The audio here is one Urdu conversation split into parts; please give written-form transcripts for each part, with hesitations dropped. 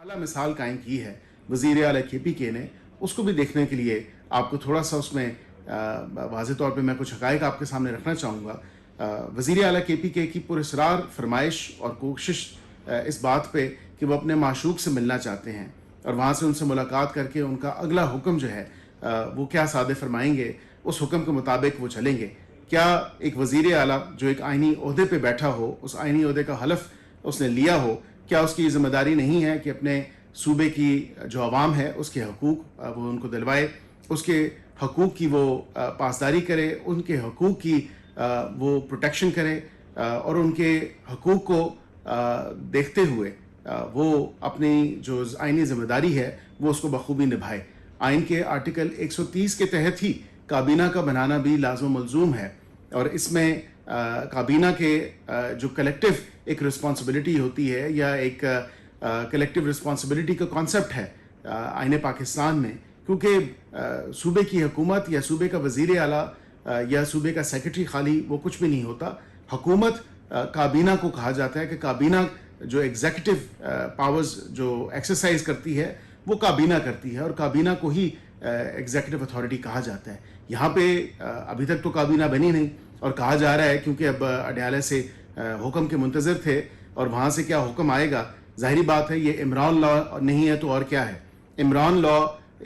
اعلیٰ مثال قائم کی ہے وزیر اعلیٰ KPK نے، اس کو بھی دیکھنے کے لیے آپ کو تھوڑا سا اس میں واضح طور پہ میں کچھ حقائق آپ کے سامنے رکھنا چاہوں گا۔ وزیر اعلیٰ KPK کی پراسرار فرمائش اور کوشش اس بات پہ کہ وہ اپنے معشوق سے ملنا چاہتے ہیں اور وہاں سے ان سے ملاقات کر کے ان کا اگلا حکم جو ہے وہ کیا صادر فرمائیں گے، اس حکم کے مطابق وہ چلیں گے۔ کیا ایک وزیر اعلیٰ جو ایک آئینی عہدے پہ بیٹھا ہو، اس آئینی عہدے کا حلف اس نے لیا ہو، کیا اس کی ذمہ داری نہیں ہے کہ اپنے صوبے کی جو عوام ہے اس کے حقوق وہ ان کو دلوائے، اس کے حقوق کی وہ پاسداری کرے، ان کے حقوق کی وہ پروٹیکشن کرے اور ان کے حقوق کو دیکھتے ہوئے وہ اپنی جو آئینی ذمہ داری ہے وہ اس کو بخوبی نبھائے۔ آئین کے آرٹیکل 130 کے تحت ہی کابینہ کا بنانا بھی لازم و ملزوم ہے، اور اس میں کابینہ کے جو کلیکٹیو ایک رسپانسبلٹی ہوتی ہے یا ایک کلیکٹیو رسپانسبلٹی کا کانسیپٹ ہے آئین پاکستان میں، کیونکہ صوبے کی حکومت یا صوبے کا وزیر اعلیٰ یا صوبے کا سیکرٹری خالی وہ کچھ بھی نہیں ہوتا۔ حکومت کابینہ کو کہا جاتا ہے کہ کابینہ جو ایگزیکٹو پاورز جو ایکسرسائز کرتی ہے وہ کابینہ کرتی ہے، اور کابینہ کو ہی ایگزیکٹو اتھارٹی کہا جاتا ہے۔ یہاں پہ ابھی تک تو کابینہ بنی نہیں، اور کہا جا رہا ہے کیونکہ اب اڈیالہ سے حکم کے منتظر تھے اور وہاں سے کیا حکم آئے گا، ظاہری بات ہے یہ عمران لا نہیں ہے تو اور کیا ہے۔ عمران لا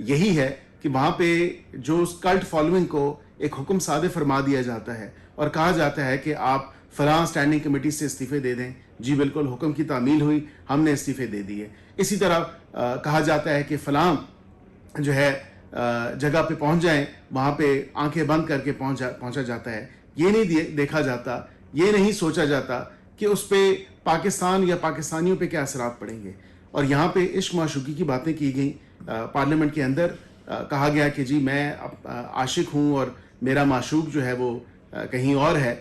یہی ہے کہ وہاں پہ جو کلٹ فالوئنگ کو ایک حکم صادر فرما دیا جاتا ہے اور کہا جاتا ہے کہ آپ فلاں اسٹینڈنگ کمیٹی سے استعفے دے دیں، جی بالکل حکم کی تعمیل ہوئی، ہم نے استعفے دے دیے۔ اسی طرح کہا جاتا ہے کہ فلاں جو ہے جگہ پہ پہنچ جائیں، وہاں پہ آنکھیں بند کر کے پہنچا جاتا ہے۔ یہ نہیں دیکھا جاتا، یہ نہیں سوچا جاتا کہ اس پہ پاکستان یا پاکستانیوں پہ کیا اثرات پڑیں گے۔ اور یہاں پہ عشق معشوقی کی باتیں کی گئیں پارلیمنٹ کے اندر، کہا گیا کہ جی میں عاشق ہوں اور میرا معشوق جو ہے وہ کہیں اور ہے۔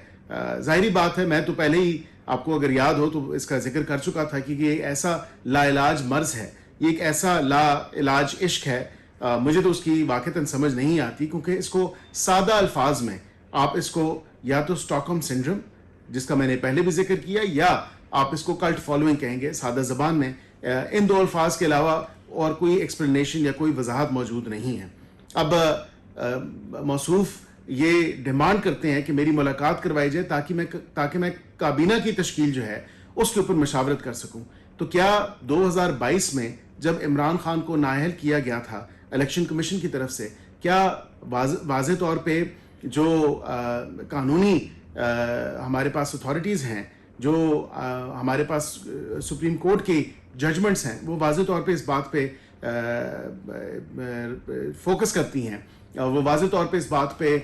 ظاہری بات ہے، میں تو پہلے ہی آپ کو اگر یاد ہو تو اس کا ذکر کر چکا تھا کہ یہ ایسا لا علاج مرض ہے، یہ ایک ایسا لا علاج عشق ہے، مجھے تو اس کی واقعتاً سمجھ نہیں آتی، کیونکہ اس کو سادہ الفاظ میں آپ اس کو یا تو اسٹاک ہوم سنڈروم، جس کا میں نے پہلے بھی ذکر کیا، یا آپ اس کو کلٹ فالوئنگ کہیں گے سادہ زبان میں۔ ان دو الفاظ کے علاوہ اور کوئی ایکسپلینیشن یا کوئی وضاحت موجود نہیں ہے۔ اب موصوف یہ ڈیمانڈ کرتے ہیں کہ میری ملاقات کروائی جائے تاکہ میں کابینہ کی تشکیل جو ہے اس کے اوپر مشاورت کر سکوں۔ تو کیا 2022 میں جب عمران خان کو نااہل کیا گیا تھا الیکشن کمیشن کی طرف سے، کیا واضح طور پہ جو قانونی ہمارے پاس اتھارٹیز ہیں، جو ہمارے پاس سپریم کورٹ کی ججمنٹس ہیں، وہ واضح طور پہ اس بات پہ فوکس کرتی ہیں، وہ واضح طور پہ اس بات پہ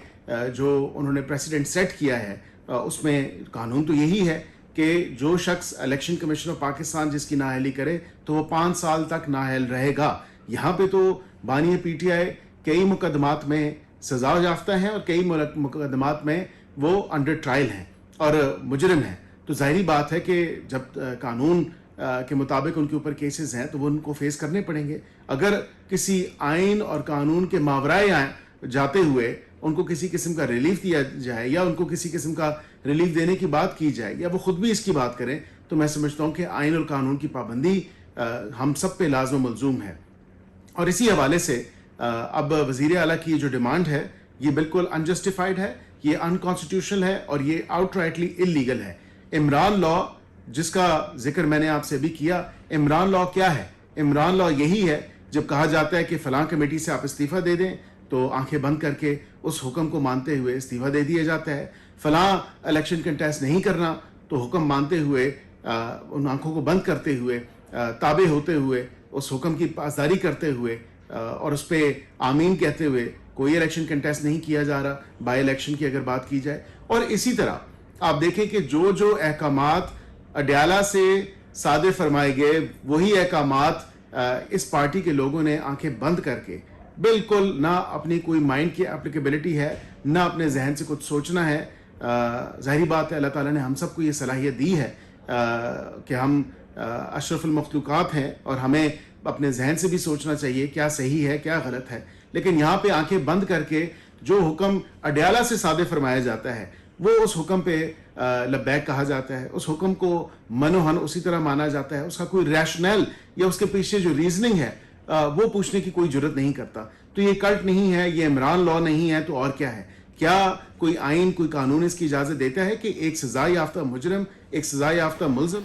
جو انہوں نے پریسیڈنٹ سیٹ کیا ہے، اس میں قانون تو یہی ہے کہ جو شخص الیکشن کمیشن آف پاکستان جس کی نااہلی کرے تو وہ 5 سال تک نااہل رہے گا۔ یہاں پہ تو بانی PTI کئی مقدمات میں سزا یافتہ ہیں اور کئی مقدمات میں وہ انڈر ٹرائل ہیں اور مجرم ہیں۔ تو ظاہری بات ہے کہ جب قانون کے مطابق ان کے اوپر کیسز ہیں تو وہ ان کو فیس کرنے پڑیں گے۔ اگر کسی آئین اور قانون کے ماورائے جاتے ہوئے ان کو کسی قسم کا ریلیف دیا جائے یا ان کو کسی قسم کا ریلیف دینے کی بات کی جائے یا وہ خود بھی اس کی بات کریں، تو میں سمجھتا ہوں کہ آئین اور قانون کی پابندی ہم سب پہ لازم و ملزوم ہے۔ اور اسی حوالے سے اب وزیر اعلیٰ کی جو ڈیمانڈ ہے یہ بالکل انجسٹیفائڈ ہے، یہ انکانسٹیٹیوشنل ہے اور یہ آؤٹ رائٹلی انلیگل ہے۔ عمران لا جس کا ذکر میں نے آپ سے بھی کیا، عمران لا کیا ہے؟ عمران لا یہی ہے جب کہا جاتا ہے کہ فلاں کمیٹی سے آپ استعفیٰ دے دیں تو آنکھیں بند کر کے اس حکم کو مانتے ہوئے استعفیٰ دے دیا جاتا ہے، فلاں الیکشن کنٹیسٹ نہیں کرنا تو حکم مانتے ہوئے ان آنکھوں کو بند کرتے ہوئے تابع ہوتے ہوئے اس حکم کی پاسداری کرتے ہوئے اور اس پہ آمین کہتے ہوئے کوئی الیکشن کنٹیسٹ نہیں کیا جا رہا، بائی الیکشن کی اگر بات کی جائے۔ اور اسی طرح آپ دیکھیں کہ جو احکامات اڈیالہ سے صادر فرمائے گئے وہی احکامات اس پارٹی کے لوگوں نے آنکھیں بند کر کے، بالکل نہ اپنی کوئی مائنڈ کی اپلیکیبلٹی ہے، نہ اپنے ذہن سے کچھ سوچنا ہے۔ ظاہری بات ہے اللہ تعالیٰ نے ہم سب کو یہ صلاحیت دی ہے کہ ہم اشرف المخلوقات ہیں اور ہمیں اپنے ذہن سے بھی سوچنا چاہیے کیا صحیح ہے کیا غلط ہے، لیکن یہاں پہ آنکھیں بند کر کے جو حکم اڈیالہ سے صادر فرمایا جاتا ہے وہ اس حکم پہ لبیک کہا جاتا ہے, اس حکم کو منوہن اسی طرح مانا جاتا ہے, اس کا کوئی ریشنل یا اس کے پیچھے جو ریزننگ ہے وہ پوچھنے کی کوئی جرت نہیں کرتا. تو یہ کلٹ نہیں ہے, یہ عمران لا نہیں ہے, تو اور کیا ہے؟ کیا کوئی آئین, کوئی قانون اس کی اجازت دیتا ہے کہ ایک سزا یافتہ مجرم, ایک سزا یافتہ ملزم